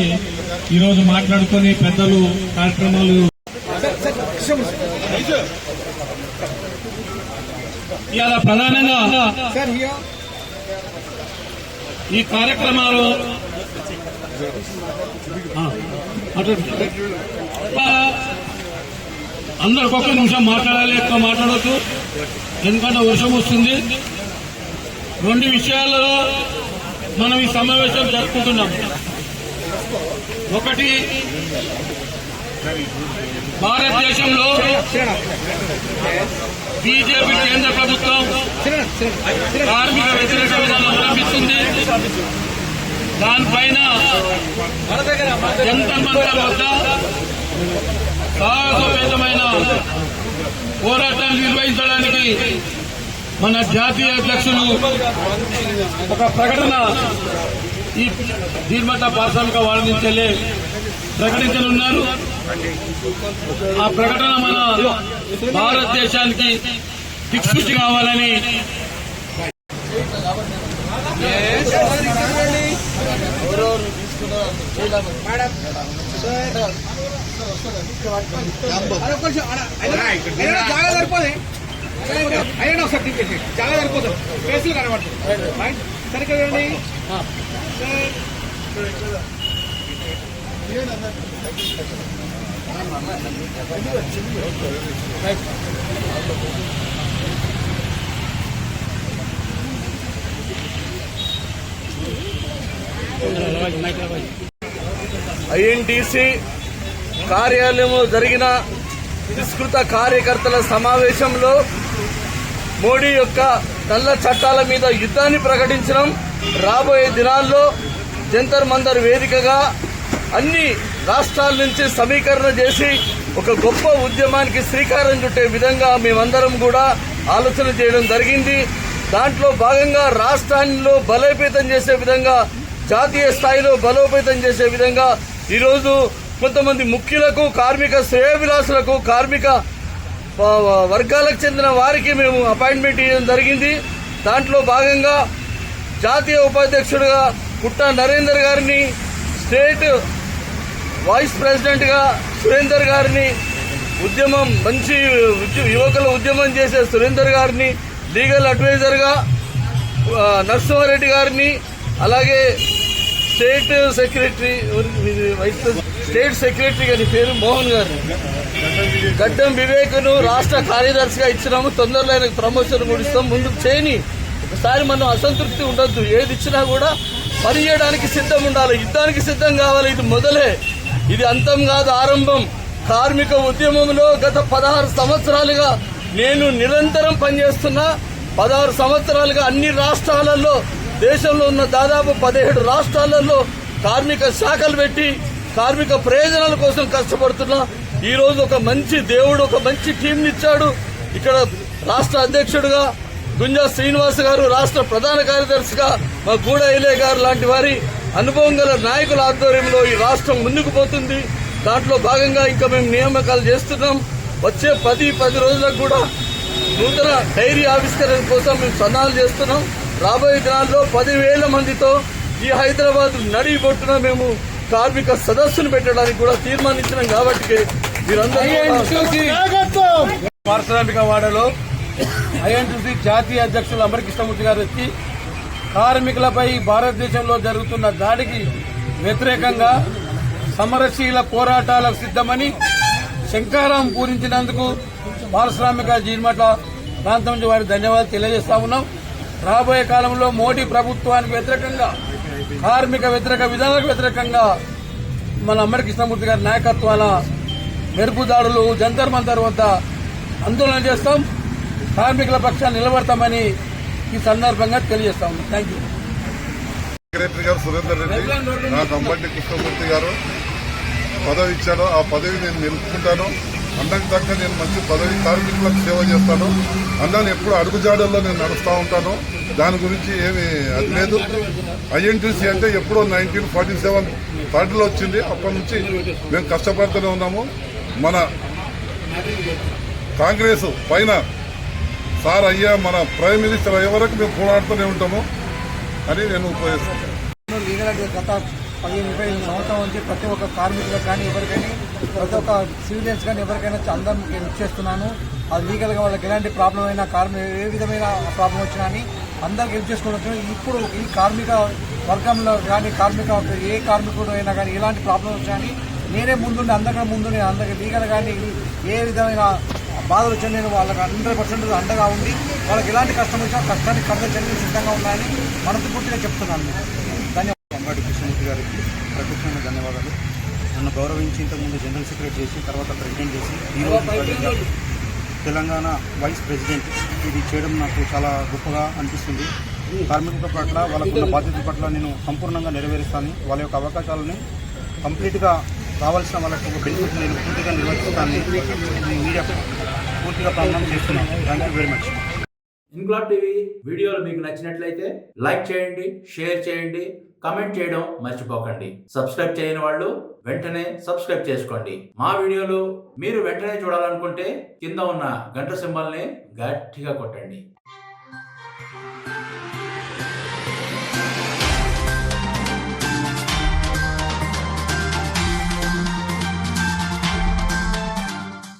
ఈరోజు మాట్లాడుకుని పెద్దలు కార్యక్రమాలు ఇవాళ ప్రధానంగా ఈ కార్యక్రమాలు అందరికి ఒక్క నిమిషం మాట్లాడాలి, ఎక్కువ మాట్లాడవచ్చు ఎందుకంటే వర్షం వస్తుంది. 2 విషయాలలో మనం ఈ సమావేశం జరుపుకుంటున్నాం. ఒకటి, భారతదేశంలో బీజేపీ కేంద్ర ప్రభుత్వం కార్మిక వ్యతిరేక విధానం అవలంబిస్తుంది. దానిపైన జంతర్ మంతర్ వద్ద సాహసోపేతమైన పోరాటాలు నిర్వహించడానికి మన జాతీయ అధ్యక్షులు ఒక ప్రకటన ఈ దీర్మత పారిశ్రామిక వాణిజ్యం ప్రకటించనున్నారు. ఆ ప్రకటన మన భారతదేశానికి దిక్సూచి కావాలని చాలా సరిపోదు, అయినా ఒకసారి దింపేసి చాలా సరిపోతుంది, కేసులు కనబడుతుంది. సరిగ్గా చూడండి. ఐఎన్టీసీ కార్యాలయంలో జరిగిన విస్తృత కార్యకర్తల సమావేశంలో మోడీ యొక్క నల్ల చట్టాల మీద యుద్ధాన్ని ప్రకటించడం, రాబోయే దినాల్లో జంతర్ మంతర్ వేదికగా అన్ని రాష్ట్రాల నుంచి సమీకరణ చేసి ఒక గొప్ప ఉద్యమానికి శ్రీకారం చుట్టే విధంగా మేమందరం కూడా ఆలోచన చేయడం జరిగింది. దాంట్లో భాగంగా రాష్ట్రాల్లో బలోపేతం చేసే విధంగా, జాతీయ స్థాయిలో బలోపేతం చేసే విధంగా ఈరోజు కొంతమంది ముఖ్యులకు, కార్మిక శ్రేయోభిలాషులకు, కార్మిక వర్గాలకు చెందిన వారికి మేము అపాయింట్మెంట్ ఇవ్వడం జరిగింది. దాంట్లో భాగంగా జాతీయ ఉపాధ్యక్షుడిగా పుట్ట నరేందర్ గారిని, స్టేట్ వైస్ ప్రెసిడెంట్గా సురేందర్ గారిని, ఉద్యమం మంచి యువకుల ఉద్యమం చేసే సురేందర్ గారిని, లీగల్ అడ్వైజర్గా నరసింహారెడ్డి గారిని, అలాగే స్టేట్ సెక్రటరీ గారి పేరు మోహన్ గారిని, గడ్డం వివేక్ను రాష్ట్ర కార్యదర్శిగా ఇచ్చినాము. తొందరలో ఆయనకు ప్రమోషన్ కూడా ఇస్తాం. ముందుకు చేయని ఒకసారి మనం అసంతృప్తి ఉండొద్దు. ఏది ఇచ్చినా కూడా పని చేయడానికి సిద్ధం ఉండాలి, యుద్ధానికి సిద్ధం కావాలి. ఇది మొదలే, ఇది అంతం కాదు, ఆరంభం. కార్మిక ఉద్యమంలో గత 16 సంవత్సరాలుగా నేను నిరంతరం పనిచేస్తున్నా. 16 సంవత్సరాలుగా అన్ని రాష్ట్రాలలో, దేశంలో ఉన్న దాదాపు 17 రాష్ట్రాలలో కార్మిక శాఖలు పెట్టి కార్మిక ప్రయోజనాల కోసం కష్టపడుతున్నా. ఈ రోజు ఒక మంచి దేవుడు ఒక మంచి టీంని ఇచ్చాడు. ఇక్కడ రాష్ట్ర అధ్యక్షుడిగా గుంజా శ్రీనివాస్ గారు, రాష్ట్ర ప్రధాన కార్యదర్శిగా మా గూడ ఐలే గారు లాంటి వారి అనుభవం గల నాయకుల ఆధ్వర్యంలో ఈ రాష్ట్రం ముందుకు పోతుంది. దాంట్లో భాగంగా ఇంకా మేము నియామకాలు చేస్తున్నాం. వచ్చే 10 రోజులకు కూడా నూతన డైరీ ఆవిష్కరణ కోసం మేము సన్నాహాలు చేస్తున్నాం. రాబోయే దినాల్లో 10,000 మందితో ఈ హైదరాబాద్ నడిబొట్టున మేము కార్మిక సదస్సును పెట్టడానికి కూడా తీర్మానించినాం. కాబట్టి మీరందరూ పారిశ్రామిక వాడలో ఐఎన్టీసీ జాతీయ అధ్యక్షులు అంబటి కృష్ణమూర్తి గారు వచ్చి కార్మికులపై భారతదేశంలో జరుగుతున్న దాడికి వ్యతిరేకంగా సమరశీల పోరాటాలకు సిద్ధమని శంకారాం పూరించినందుకు పారిశ్రామిక జీడిమెట్ల ప్రాంతం నుంచి వారికి ధన్యవాదాలు తెలియజేస్తా ఉన్నాం. రాబోయే కాలంలో మోడీ ప్రభుత్వానికి వ్యతిరేకంగా, కార్మిక వ్యతిరేక విధానాలకు వ్యతిరేకంగా మన అంబటి కృష్ణమూర్తి గారి నాయకత్వాన మెరుపు దాడులు జంతర్ మంతర్ వద్ద ఆందోళన చేస్తాం. కార్మికుల పక్షాన్ని నిలబడతామని ఈ సందర్భంగా తెలియజేస్తా ఉన్నాం. Thank you. సెక్రటరీ గారు సురేందర్ రెడ్డి నాకు అంబటి కృష్ణమూర్తి గారు పదవి ఇచ్చాడు. ఆ పదవి నేను నిలుపుకుంటాను. అన్నకు తగ్గ నేను మంచి పదవి కార్మికులకు సేవ చేస్తాను. అన్నను ఎప్పుడు అడుగుజాడల్లో నేను నడుస్తూ ఉంటాను. దాని గురించి ఏమి అది లేదు. ఐఎన్టీసీ అంటే ఎప్పుడో 1947 30లో వచ్చింది. అప్పటి నుంచి మేము కష్టపడుతూనే ఉన్నాము. మన కాంగ్రెస్ పైన సార్ అయ్యా మన ప్రైమ్ మినిస్టర్ అయ్యే వరకు మేము పోరాడుతూనే ఉంటాము అని నేను ఉపయోగిస్తాను. గత 15-20 సంవత్సరాల నుంచి ప్రతి ఒక్క కార్మికులకు కానీ ఎవరికైనా, ప్రతి ఒక్క సివిలియన్స్ కానీ ఎవరికైనా అందరం ఇచ్చేస్తున్నాను. అది లీగల్గా వాళ్ళకి ఎలాంటి ప్రాబ్లం అయినా, ఏ విధమైన ప్రాబ్లం వచ్చినా అని అందరికి హెల్ప్ చేసుకోవచ్చు. ఇప్పుడు ఈ కార్మిక వర్గంలో కానీ ఏ కార్మికుడు అయినా కానీ ఎలాంటి ప్రాబ్లం వచ్చినా కానీ నేనే ముందుండి అందరికీ లీగల్ కానీ ఏ విధమైన బాధలు వచ్చినా నేను వాళ్ళకి 100% అండగా ఉండి వాళ్ళకి ఎలాంటి కష్టం వచ్చినా కష్టానికి కర్మ చర్యలు సిద్ధంగా ఉన్నాయని మనస్ఫూర్తిగా చెప్తున్నాను. అంబటి కృష్ణమూర్తి గారికి ప్రత్యేకంగా ధన్యవాదాలు. నన్ను గౌరవించి ఇంతకుముందు జనరల్ సెక్రటరీ చేసి తర్వాత ప్రెసిడెంట్ చేసి ఈరోజు తెలంగాణ వైస్ ప్రెసిడెంట్ ఇది చేయడం నాకు చాలా గొప్పగా అనిపిస్తుంది. కార్మికుల పట్ల వాళ్ళకున్న బాధ్యతల పట్ల నేను సంపూర్ణంగా నెరవేరుస్తాను. వాళ్ళ యొక్క అవకాశాలని కంప్లీట్గా రావాల్సిన వాళ్ళకి ఒక బెనిఫిట్ నేను పూర్తిగా నిర్వహిస్తానని మీడియా పూర్తిగా ప్రారంభం చేస్తున్నాను. Thank you very much. Inquilab TV వీడియోలు మీకు నచ్చినట్లయితే లైక్ చేయండి, షేర్ చేయండి, కమెంట్ చేయడం మర్చిపోకండి. సబ్స్క్రైబ్ చేయని వాళ్ళు వెంటనే సబ్స్క్రైబ్ చేసుకోండి. మా వీడియోలు మీరు వెంటనే చూడాలనుకుంటే కింద ఉన్న గంట సింబల్ని గట్టిగా కొట్టండి.